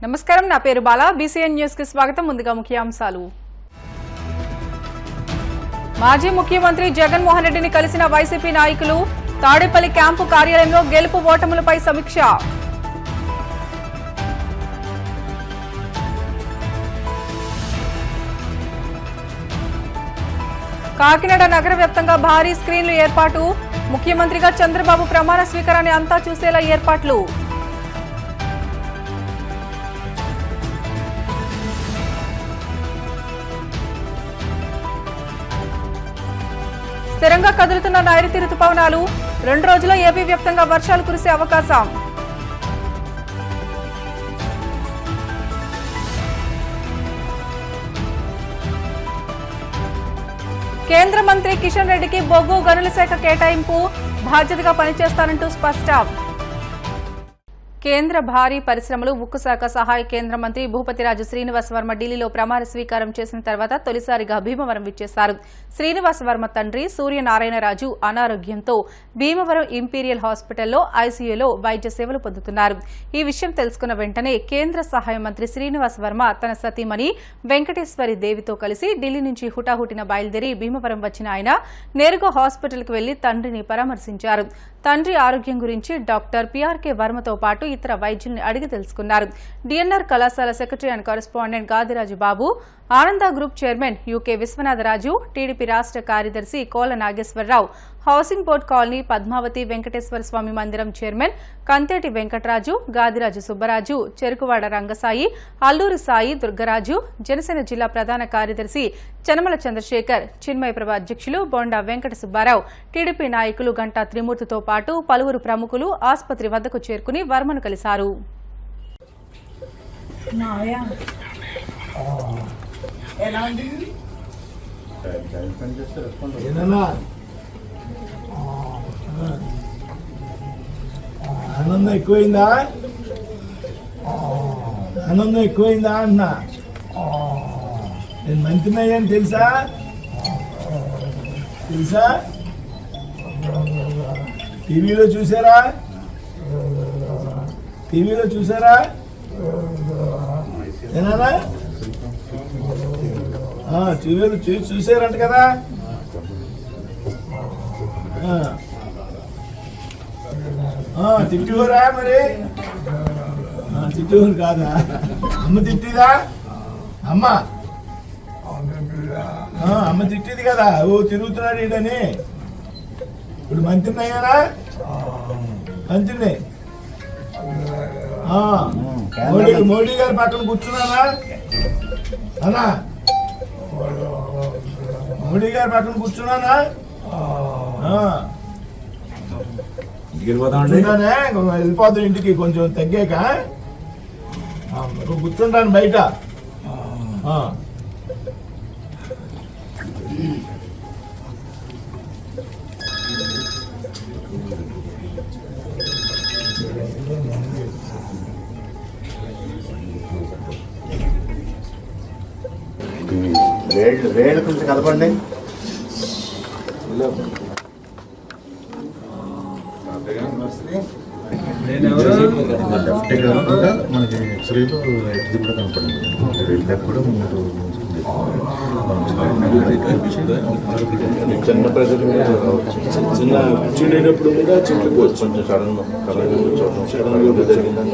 నమస్కారం, నా పేరు బాలా. బీసీఎన్ న్యూస్ కి స్వాగతం. ముందుగా ముఖ్యాంశాలు. మాజీ ముఖ్యమంత్రి జగన్మోహన్ రెడ్డిని కలిసిన వైసీపీ నాయకులు. తాడేపల్లి క్యాంపు కార్యాలయంలో గెలుపు ఓటములపై సమీక్ష. కాకినాడ నగర వ్యాప్తంగా భారీ స్క్రీన్లు ఏర్పాటు. ముఖ్యమంత్రిగా చంద్రబాబు ప్రమాణ స్వీకారాన్ని అంతా చూసేలా ఏర్పాట్లు. స్థిరంగా కదులుతున్న నైరుతి రుతుపవనాలు. 2 రోజుల్లో ఏపీ వ్యాప్తంగా వర్షాలు కురిసే అవకాశం. కేంద్ర మంత్రి కిషన్ రెడ్డికి బొగ్గు గనుల శాఖ కేటాయింపు. బాధ్యతగా పనిచేస్తానంటూ స్పష్టం. కేంద్ర భారీ పరిశ్రమలు ఉక్కు శాఖ సహాయ కేంద్ర మంత్రి భూపతిరాజు శ్రీనివాస్ వర్మ ఢిల్లీలో ప్రమాణ స్వీకారం చేసిన తర్వాత తొలిసారిగా భీమవరం విచ్చేశారు. శ్రీనివాస్ వర్మ తండ్రి సూర్యనారాయణరాజు అనారోగ్యంతో భీమవరం ఇంపీరియల్ హాస్పిటల్లో ఐసీయూలో వైద్య సేవలు పొందుతున్నారు. ఈ విషయం తెలుసుకున్న వెంటనే కేంద్ర సహాయ మంత్రి శ్రీనివాస్ వర్మ తన సతీమణి వెంకటేశ్వరి దేవితో కలిసి ఢిల్లీ నుంచి హుటాహుటిన బయలుదేరి భీమవరం వచ్చిన ఆయన నేరుగా హాస్పిటల్కు వెళ్లి తండ్రిని పరామర్శించారు. తండ్రి ఆరోగ్యం గురించి డాక్టర్ పీఆర్కే వర్మతో పాటు ఇతర వైద్యుల్ని అడిగి తెలుసుకున్నారు. డిఎన్ఆర్ కళాశాల secretary and correspondent Gadiraju Babu, Ananda group chairman UK Viswanatharaju, TDP రాష్ట్ర కార్యదర్శి Kola Nageswararao, housing board colony Padmavathi Venkateswara Swamy మందిరం చైర్మన్ కంతేటి వెంకటరాజు, గాదిరాజు సుబ్బరాజు, చెరుకువాడ రంగసాయి, అల్లూరి సాయి దుర్గరాజు, జనసేన జిల్లా ప్రధాన కార్యదర్శి చనమల చంద్రశేఖర్, చిన్మయ ప్రభ అధ్యక్షులు బొండా వెంకట సుబ్బారావు, టీడీపీ నాయకులు గంటా త్రిమూర్తితో పాటు పలువురు ప్రముఖులు ఆసుపత్రి వద్దకు చేరుకుని వర్మను కలిశారు. ఆనందం ఎక్కువైందా అన్నా? నేను మంత్రిని అయ్యాను తెలుసా? టీవీలో చూసారా? ఏనా టీవీలో చూసారంట కదా? తిట్టివరా మరి? తిట్టివారు కాదా? అమ్మ తిట్టిదా? అమ్మ తిట్టిది కదా. ఓ తిరుగుతున్నాడు ఈడని. ఇప్పుడు మంత్రిని అయ్యారా? మంత్రిని మోడీ గారి పక్కన కూర్చున్నానా అన్నా? మోడీ గారి పక్కన కూర్చున్నానా? వెళ్ళిపోతాం ఇంటికి కొంచెం తగ్గాక. కూర్చుంటాను బయట. వేళ్ళు కొంచెం కలపండి. మనకి ఎక్స్రేలో ఇది కూడా కనపడింది. కూడా చిన్న ప్రజలు చిన్న కూర్చుండేటప్పుడు కూడా చిక్కుకోవచ్చు. కొంచెం సడన్గా జరిగిందని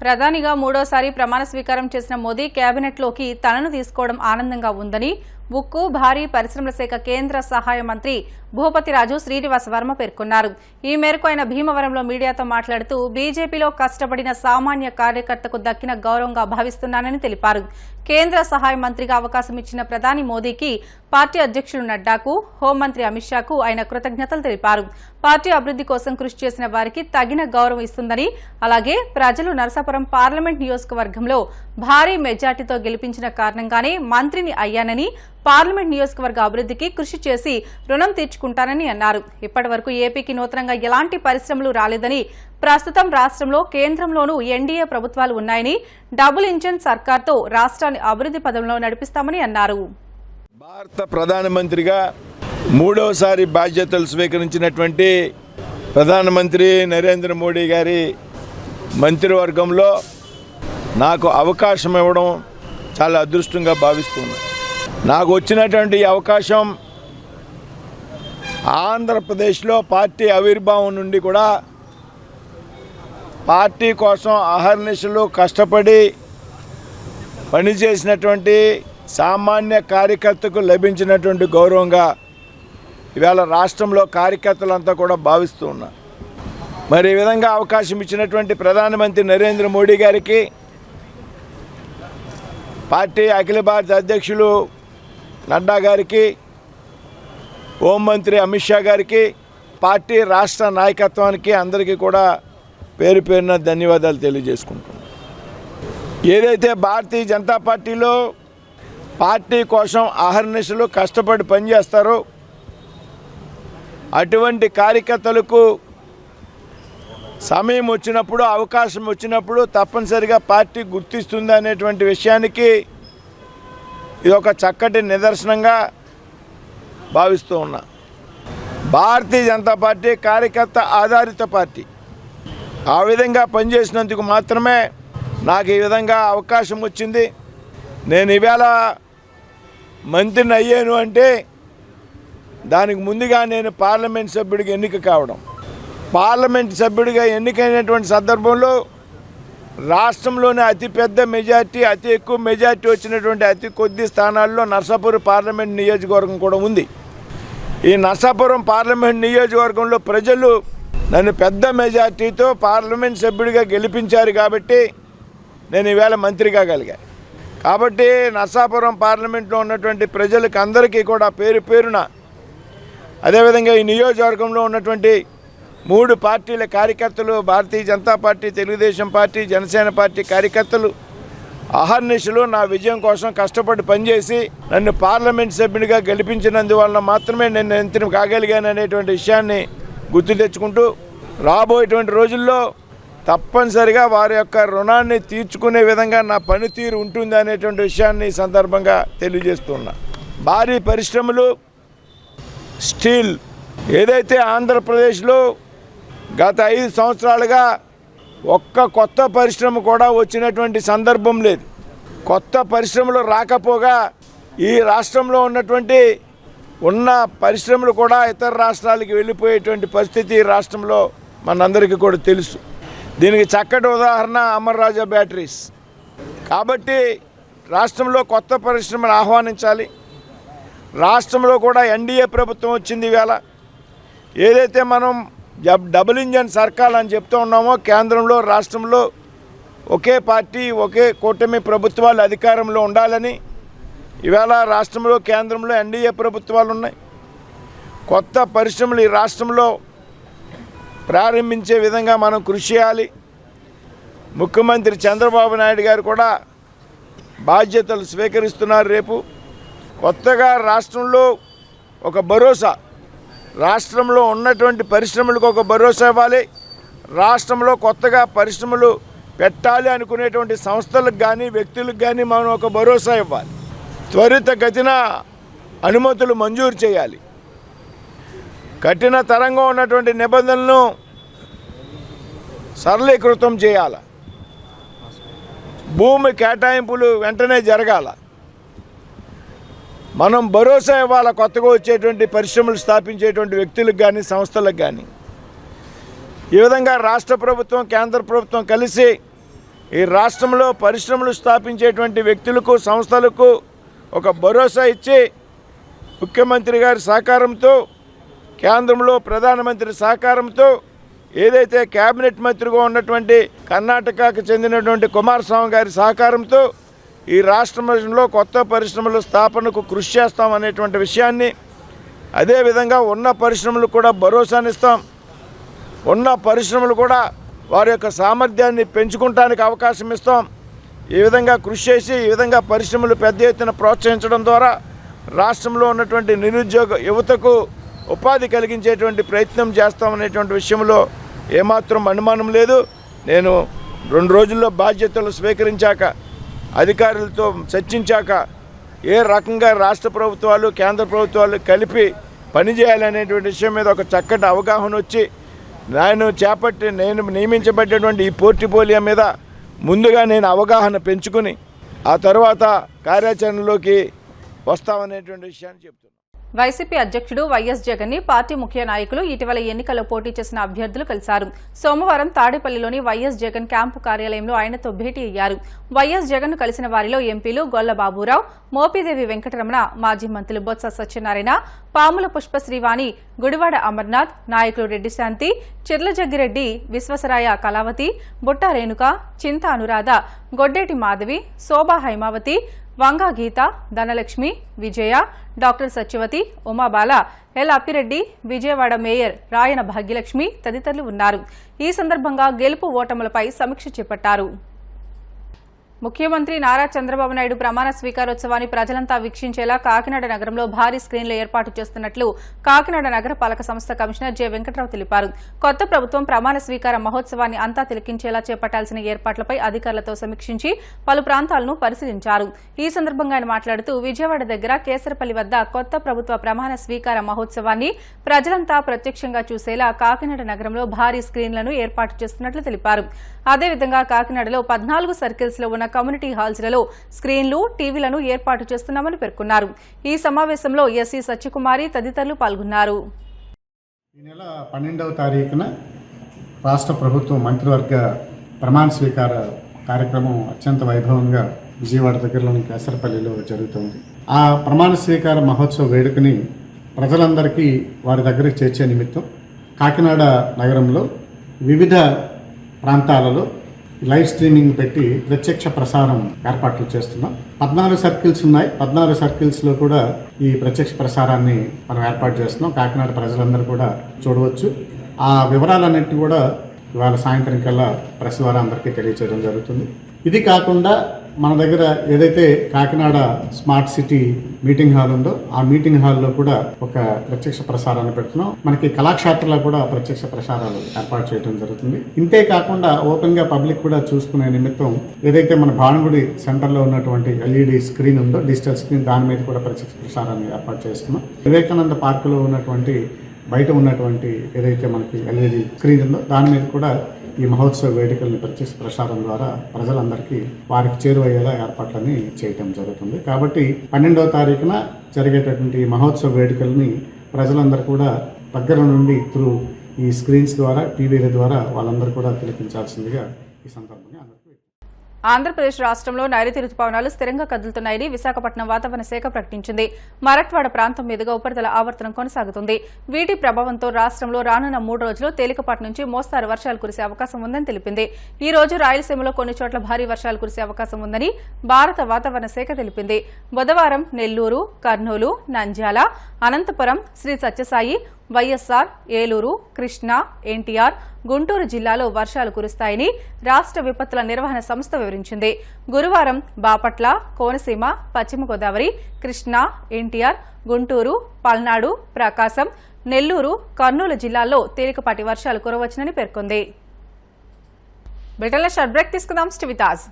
ప్రధానిగా 3వసారి ప్రమాణ స్వీకారం చేసిన మోదీ కేబినెట్లోకి తనను తీసుకోవడం ఆనందంగా ఉందని ఉక్కు భారీ పరిశ్రమల శాఖ కేంద్ర సహాయ మంత్రి భూపతిరాజు శ్రీనివాస్ వర్మ పేర్కొన్నారు. ఈ మేరకు ఆయన భీమవరంలో మీడియాతో మాట్లాడుతూ బీజేపీలో కష్టపడిన సామాన్య కార్యకర్తకు దక్కిన గౌరవంగా భావిస్తున్నానని తెలిపారు. కేంద్ర సహాయ మంత్రిగా అవకాశం ఇచ్చిన ప్రధాని మోదీకి పార్టీ అధ్యక్షుడు నడ్డాకు, హోంమంత్రి అమిత్ షాకు ఆయన కృతజ్ఞతలు తెలిపారు. పార్టీ అభివృద్ధి కోసం కృషి చేసిన వారికి తగిన గౌరవం ఇస్తుందని, అలాగే ప్రజలు నరసాపురం పార్లమెంట్ నియోజకవర్గంలో భారీ మెజార్టీతో గెలిపించిన కారణంగానే మంత్రిని అయ్యానని, పార్లమెంట్ నియోజకవర్గ అభివృద్ధికి కృషి చేసి రుణం తీర్చుకుంటానని అన్నారు. ఇప్పటి వరకు ఏపీకి నూతనంగా ఎలాంటి పరిశ్రమలు రాలేదని, ప్రస్తుతం రాష్ట్రంలో కేంద్రంలోనూ ఎన్డీఏ ప్రభుత్వాలు ఉన్నాయని, డబుల్ ఇంజన్ సర్కార్తో రాష్ట్రాన్ని అభివృద్ధి పదంలో నడిపిస్తామని అన్నారు. భారత ప్రధానమంత్రిగా మూడవసారి బాధ్యతలు స్వీకరించినటువంటి ప్రధానమంత్రి నరేంద్ర మోడీ గారి మంత్రివర్గంలో నాకు అవకాశం ఇవ్వడం చాలా అదృష్టంగా భావిస్తున్నాను. నాకు వచ్చినటువంటి అవకాశం ఆంధ్రప్రదేశ్లో పార్టీ ఆవిర్భావం నుండి కూడా పార్టీ కోసం అహర్నిశలు కష్టపడి పనిచేసినటువంటి సామాన్య కార్యకర్తకు లభించినటువంటి గౌరవంగా ఇవాళ రాష్ట్రంలో కార్యకర్తలంతా కూడా భావిస్తూ ఉన్నారు. మరి ఈ విధంగా అవకాశం ఇచ్చినటువంటి ప్రధానమంత్రి నరేంద్ర మోడీ గారికి, పార్టీ అఖిల భారత అధ్యక్షులు నడ్డా గారికి, హోంమంత్రి అమిత్ షా గారికి, పార్టీ రాష్ట్ర నాయకత్వానికి అందరికీ కూడా పేరు పేరున ధన్యవాదాలు తెలియజేసుకుంటున్నాను. ఏదైతే భారతీయ జనతా పార్టీలో పార్టీ కోసం అహర్నిశలు కష్టపడి పనిచేస్తారో అటువంటి కార్యకర్తలకు సమయం వచ్చినప్పుడు, అవకాశం వచ్చినప్పుడు తప్పనిసరిగా పార్టీ గుర్తిస్తుంది అనేటువంటి విషయానికి ఇది ఒక చక్కటి నిదర్శనంగా భావిస్తూ ఉన్నా. భారతీయ జనతా పార్టీ కార్యకర్త ఆధారిత పార్టీ. ఆ విధంగా పనిచేసినందుకు మాత్రమే నాకు ఈ విధంగా అవకాశం వచ్చింది. నేను ఈవేళ మంత్రిని అయ్యాను అంటే దానికి ముందుగా నేను పార్లమెంట్ సభ్యుడిగా ఎన్నిక కావడం, పార్లమెంట్ సభ్యుడిగా ఎన్నికైనటువంటి సందర్భంలో రాష్ట్రంలోనే అతిపెద్ద మెజార్టీ, అతి ఎక్కువ మెజార్టీ వచ్చినటువంటి అతి కొద్ది స్థానాల్లో నరసాపురం పార్లమెంట్ నియోజకవర్గం కూడా ఉంది. ఈ నరసాపురం పార్లమెంట్ నియోజకవర్గంలో ప్రజలు నన్ను పెద్ద మెజార్టీతో పార్లమెంట్ సభ్యుడిగా గెలిపించారు కాబట్టి నేను ఈవేళ మంత్రిగా కలిగా. కాబట్టి నరసాపురం పార్లమెంట్లో ఉన్నటువంటి ప్రజలకు అందరికీ కూడా పేరు పేరున, అదేవిధంగా ఈ నియోజకవర్గంలో ఉన్నటువంటి 3 పార్టీల కార్యకర్తలు, Bharatiya Janata party, Telugu Desam party, Janasena party కార్యకర్తలు అహర్నిశలు నా విజయం కోసం కష్టపడి పనిచేసి నన్ను పార్లమెంట్ సభ్యునిగా గెలిపించినందువలన మాత్రమే నేను మంత్రి కాగలిగాను అనేటువంటి విషయాన్ని గుర్తు తెచ్చుకుంటూ, రాబోయేటువంటి రోజుల్లో తప్పనిసరిగా వారి యొక్క రుణాన్ని తీర్చుకునే విధంగా నా పనితీరు ఉంటుంది అనేటువంటి విషయాన్ని సందర్భంగా తెలియజేస్తున్నా. భారీ పరిశ్రమలు, స్టీల్, ఏదైతే ఆంధ్రప్రదేశ్లో గత 5 సంవత్సరాలుగా ఒక్క కొత్త పరిశ్రమ కూడా వచ్చినటువంటి సందర్భం లేదు. కొత్త పరిశ్రమలు రాకపోగా ఈ రాష్ట్రంలో ఉన్నటువంటి పరిశ్రమలు కూడా ఇతర రాష్ట్రాలకు వెళ్ళిపోయేటువంటి పరిస్థితి ఈ రాష్ట్రంలో మనందరికీ కూడా తెలుసు. దీనికి చక్కటి ఉదాహరణ అమర్ రాజా బ్యాటరీస్. కాబట్టి రాష్ట్రంలో కొత్త పరిశ్రమలు ఆహ్వానించాలి. రాష్ట్రంలో కూడా ఎన్డీఏ ప్రభుత్వం వచ్చింది. ఈవేళ ఏదైతే మనం డబుల్ ఇంజన్ సర్కార్ అని చెప్తూ ఉన్నామో, కేంద్రంలో రాష్ట్రంలో ఒకే పార్టీ, ఒకే కూటమి ప్రభుత్వాలు అధికారంలో ఉండాలని ఈవేళ రాష్ట్రంలో, కేంద్రంలో ఎన్డీఏ ప్రభుత్వాలు ఉన్నాయి. కొత్త పరిశ్రమలు ఈ రాష్ట్రంలో ప్రారంభించే విధంగా మనం కృషి చేయాలి. ముఖ్యమంత్రి చంద్రబాబు నాయుడు గారు కూడా బాధ్యతలు స్వీకరిస్తున్నారు. రేపు కొత్తగా రాష్ట్రంలో ఒక భరోసా, రాష్ట్రంలో ఉన్నటువంటి పరిశ్రమలకు ఒక భరోసా ఇవ్వాలి. రాష్ట్రంలో కొత్తగా పరిశ్రమలు పెట్టాలి అనుకునేటువంటి సంస్థలకు కానీ వ్యక్తులకు కానీ మనం ఒక భరోసా ఇవ్వాలి. త్వరితగతిన అనుమతులు మంజూరు చేయాలి. కఠిన తరంగా ఉన్నటువంటి నిబంధనలను సరళీకృతం చేయాలి. భూమి కేటాయింపులు వెంటనే జరగాల. మనం భరోసా ఇవ్వాలి కొత్తగా వచ్చేటువంటి పరిశ్రమలు స్థాపించేటువంటి వ్యక్తులకు కానీ సంస్థలకు కానీ. ఈ విధంగా రాష్ట్ర ప్రభుత్వం, కేంద్ర ప్రభుత్వం కలిసి ఈ రాష్ట్రంలో పరిశ్రమలు స్థాపించేటువంటి వ్యక్తులకు, సంస్థలకు ఒక భరోసా ఇచ్చి ముఖ్యమంత్రి గారి సహకారంతో, కేంద్రంలో ప్రధానమంత్రి సహకారంతో, ఏదైతే కేబినెట్ మంత్రిగా ఉన్నటువంటి కర్ణాటకకు చెందినటువంటి కుమారస్వామి గారి సహకారంతో ఈ రాష్ట్రంలో కొత్త పరిశ్రమల స్థాపనకు కృషి చేస్తాం అనేటువంటి విషయాన్ని, అదేవిధంగా ఉన్న పరిశ్రమలు కూడా భరోసానిస్తాం. ఉన్న పరిశ్రమలు కూడా వారి యొక్క సామర్థ్యాన్ని పెంచుకుంటానికి అవకాశం ఇస్తాం. ఈ విధంగా కృషి చేసి ఈ విధంగా పరిశ్రమలు పెద్ద ఎత్తున ప్రోత్సహించడం ద్వారా రాష్ట్రంలో ఉన్నటువంటి నిరుద్యోగ యువతకు ఉపాధి కలిగించేటువంటి ప్రయత్నం చేస్తామనేటువంటి విషయంలో ఏమాత్రం అనుమానం లేదు. నేను 2 రోజుల్లో బాధ్యతలు స్వీకరించాక, అధికారులతో చర్చించాక ఏ రకంగా రాష్ట్ర ప్రభుత్వాలు కేంద్ర ప్రభుత్వాలు కలిపి పనిచేయాలనేటువంటి విషయం మీద ఒక చక్కటి అవగాహన వచ్చి నేను నియమించబడ్డటువంటి ఈ పోర్ట్ఫోలియో మీద ముందుగా నేను అవగాహన పెంచుకుని ఆ తర్వాత కార్యాచరణలోకి వస్తామనేటువంటి విషయాన్ని చెప్తున్నాను. వైసీపీ అధ్యక్షుడు వైఎస్ జగన్ ని పార్టీ ముఖ్య నాయకులు ఇటీవల ఎన్నికల్లో పోటీ చేసిన అభ్యర్థులు కలిశారు. సోమవారం తాడేపల్లిలోని వైఎస్ జగన్ క్యాంపు కార్యాలయంలో ఆయనతో భేటీ అయ్యారు. వైఎస్ జగన్ ను కలిసిన వారిలో ఎంపీలు గొల్ల బాబురావు, మోపిదేవి వెంకటరమణ, మాజీ మంత్రులు బొత్స సత్యనారాయణ, పాముల పుష్పశ్రీవాణి, గుడివాడ అమర్నాథ్, నాయకులు రెడ్డి శాంతి, చిర్లజగ్గిరెడ్డి, Viswasaraya Kalavathi, Butta Renuka, Chinta Anuradha, Goddeti Madhavi, Shobha Haimavathi, Vanga Geetha, Dhanalakshmi, Vijaya, doctor Satyavathi, Umabala, L Appireddy, Vijayawada mayor Rayana Bhagyalakshmi తదితరులు ఉన్నారు. ఈ సందర్భంగా గెలుపు ఓటములపై సమీక్ష చేపట్టారు. ముఖ్యమంత్రి నారా చంద్రబాబు నాయుడు ప్రమాణ స్వీకారోత్సవాన్ని ప్రజలంతా వీక్షించేలా కాకినాడ నగరంలో భారీ స్క్రీన్లు ఏర్పాటు చేస్తున్నట్లు కాకినాడ నగరపాలక సంస్థ కమిషనర్ జె వెంకట్రావు తెలిపారు. కొత్త ప్రభుత్వం ప్రమాణ స్వీకార మహోత్సవాన్ని అంతా తిలకించేలా చేపట్టాల్సిన ఏర్పాట్లపై అధికారులతో సమీక్షించి పలు ప్రాంతాలను పరిశీలించారు. ఈ సందర్భంగా ఆయన మాట్లాడుతూ విజయవాడ దగ్గర కేసరపల్లి వద్ద కొత్త ప్రభుత్వ ప్రమాణ స్వీకార మహోత్సవాన్ని ప్రజలంతా ప్రత్యక్షంగా చూసేలా కాకినాడ నగరంలో భారీ స్క్రీన్లను ఏర్పాటు చేస్తున్నట్లు తెలిపారు. అదేవిధంగా కాకినాడలో 14 సర్కిల్స్ లో ఉన్న కమ్యూనిటీ హాల్స్లలో స్క్రీన్లు, టీవీలను ఏర్పాటు చేస్తున్నామని పేర్కొన్నారు. ఈ సమావేశంలో ఎస్సీ సత్యకుమారి తదితరులు పాల్గొన్నారు. ఈ నెల 12వ తారీఖున రాష్ట్ర ప్రభుత్వం మంత్రివర్గ ప్రమాణ స్వీకార కార్యక్రమం అత్యంత వైభవంగా విజయవాడ దగ్గరలోని కేసరపల్లిలో జరుగుతుంది. ఆ ప్రమాణ స్వీకార మహోత్సవ వేడుకని ప్రజలందరికీ వారి దగ్గరికి చేర్చే నిమిత్తం కాకినాడ నగరంలో వివిధ ప్రాంతాలలో లైవ్ స్ట్రీమింగ్ పెట్టి ప్రత్యక్ష ప్రసారం ఏర్పాట్లు చేస్తున్నాం. 14 సర్కిల్స్ ఉన్నాయి. 14 సర్కిల్స్లో కూడా ఈ ప్రత్యక్ష ప్రసారాన్ని మనం ఏర్పాటు చేస్తున్నాం. కాకినాడ ప్రజలందరూ కూడా చూడవచ్చు. ఆ వివరాలన్నింటినీ కూడా ఇవాళ సాయంత్రం కల్లా ప్రెస్ ద్వారా అందరికీ తెలియజేయడం జరుగుతుంది. ఇది కాకుండా మన దగ్గర ఏదైతే Kakinada smart city meeting hall ఉందో ఆ మీటింగ్ హాల్లో కూడా ఒక ప్రత్యక్ష ప్రసారాన్ని పెడుతున్నాం. మనకి కళాక్షేత్రంలో కూడా ప్రత్యక్ష ప్రసారాలు ఏర్పాటు చేయడం జరుగుతుంది. ఇంతే కాకుండా ఓపెన్ గా పబ్లిక్ కూడా చూసుకునే నిమిత్తం ఏదైతే మన భానుగుడి సెంటర్లో ఉన్నటువంటి ఎల్ఈడి స్క్రీన్ ఉందో, డిజిటల్ స్క్రీన్, దాని మీద కూడా ప్రత్యక్ష ప్రసారాన్ని ఏర్పాటు చేస్తున్నాం. వివేకానంద పార్కులో ఉన్నటువంటి బయట ఉన్నటువంటి ఏదైతే మనకి ఎల్ఈడి స్క్రీన్ ఉందో దాని మీద కూడా ఈ మహోత్సవ వేడుకల్ని ప్రత్యక్ష ప్రసారం ద్వారా ప్రజలందరికీ వారికి చేరువయ్యేలా ఏర్పాట్లని చేయటం జరుగుతుంది. కాబట్టి 12వ తారీఖున జరిగేటటువంటి మహోత్సవ వేడుకల్ని ప్రజలందరూ కూడా దగ్గర నుండి త్రూ ఈ స్క్రీన్స్ ద్వారా, టీవీల ద్వారా వాళ్ళందరూ కూడా తిలకించాల్సిందిగా ఈ సందర్భంగా అందరికీ. ఆంధ్రప్రదేశ్ రాష్ట్రంలో నైరుతి రుతుపవనాలు స్థిరంగా కదులుతున్నాయని విశాఖపట్నం వాతావరణ శాఖ ప్రకటించింది. మరాఠ్వాడ ప్రాంతం మీదుగా ఉపరితల ఆవర్తనం కొనసాగుతుంది. వీటి ప్రభావంతో రాష్ట్రంలో రానున్న 3 రోజులు తేలికపాటి నుంచి మోస్తారు వర్షాలు కురిసే అవకాశం ఉందని తెలిపింది. ఈ రోజు రాయలసీమలో కొన్ని చోట్ల భారీ వర్షాలు కురిసే అవకాశం ఉందని భారత వాతావరణ శాఖ తెలిపింది. బుధవారం నెల్లూరు, కర్నూలు, నంద్యాల, అనంతపురం, శ్రీ సత్యసాయి, వైఎస్ఆర్, ఏలూరు, కృష్ణా, ఎన్టీఆర్, గుంటూరు జిల్లాలో వర్షాలు కురుస్తాయని రాష్ట్ర విపత్తుల నిర్వహణ సంస్థ వివరించింది. గురువారం బాపట్ల, కోనసీమ, పశ్చిమ గోదావరి, కృష్ణా, ఎన్టీఆర్, గుంటూరు, పల్నాడు, ప్రకాశం, నెల్లూరు, కర్నూలు జిల్లాల్లో తేలికపాటి వర్షాలు కురవచ్చునని పేర్కొంది. బ్రిటన్లో షార్ట్ బ్రేక్ తీసుకుందాం. స్టివితాజ్.